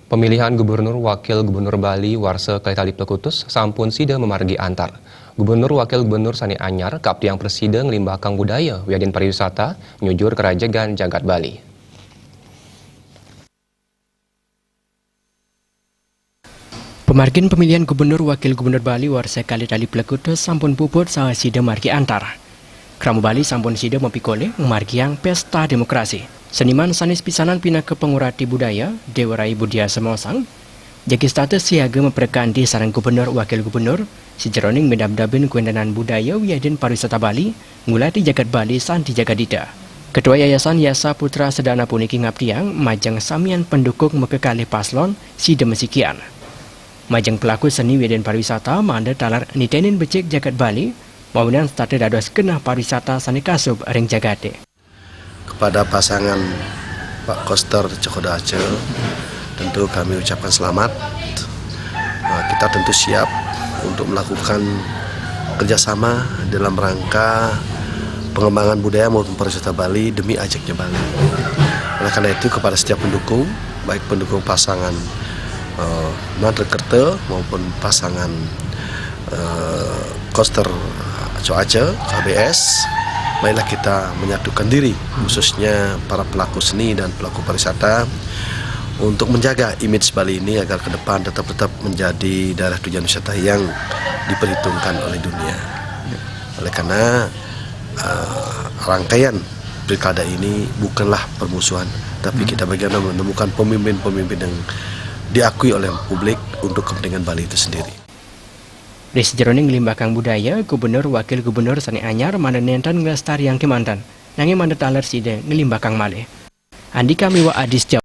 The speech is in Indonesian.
Pemilihan Gubernur Wakil Gubernur Bali Warsa Kalitali Plekutus sampun sida memargi antar. Gubernur Wakil Gubernur Sani Anyar kaptiang presida ngelimbahkang budaya wiadin pariwisata nyujur kerajagan jagat Bali. Pemargin pemilihan Gubernur Wakil Gubernur Bali Warsa Kalitali Plekutus sampun puput saha sida margi antar. Kramu Bali sampun sida mempikole margiang pesta demokrasi. Seniman sanis pisanan pina ke pengurati budaya Dewarai Budia Semosang jaki status siaga memperkandi sarang gubernur wakil gubernur sejeroning medab-dabin kuendanan budaya wiadin pariwisata Bali ngulati jagat Bali santi jagadita. Ketua Yayasan Yasa Putra Sedana puniki ngaptiang majang samian pendukung mekekali paslon si demesikian. Majang pelaku seni wiadin pariwisata manda talar nitenin becek jagat Bali maunan starte dados kenah pariwisata sani kasub ring jagate. Kepada pasangan Pak Koster Cokoda Aceh, tentu kami ucapkan selamat. Kita tentu siap untuk melakukan kerjasama dalam rangka pengembangan budaya maupun pariwisata Bali demi ajaknya Bali. Oleh karena itu kepada setiap pendukung, baik pendukung pasangan Madrekerta maupun pasangan Koster Aceh KBS, marilah kita menyatukan diri, khususnya para pelaku seni dan pelaku pariwisata, untuk menjaga image Bali ini agar ke depan tetap menjadi daerah tujuan wisata yang diperhitungkan oleh dunia. Oleh karena rangkaian pilkada ini bukanlah permusuhan, tapi kita bagaimana menemukan pemimpin-pemimpin yang diakui oleh publik untuk kepentingan Bali itu sendiri. Di sejeroning limbahkang budaya, Gubernur Wakil Gubernur Sani Anyar mandanentan ngelestariang kemantan, nanging mandat aler sida ngelimbahkang malih. Andika Miwa Adis Jawa.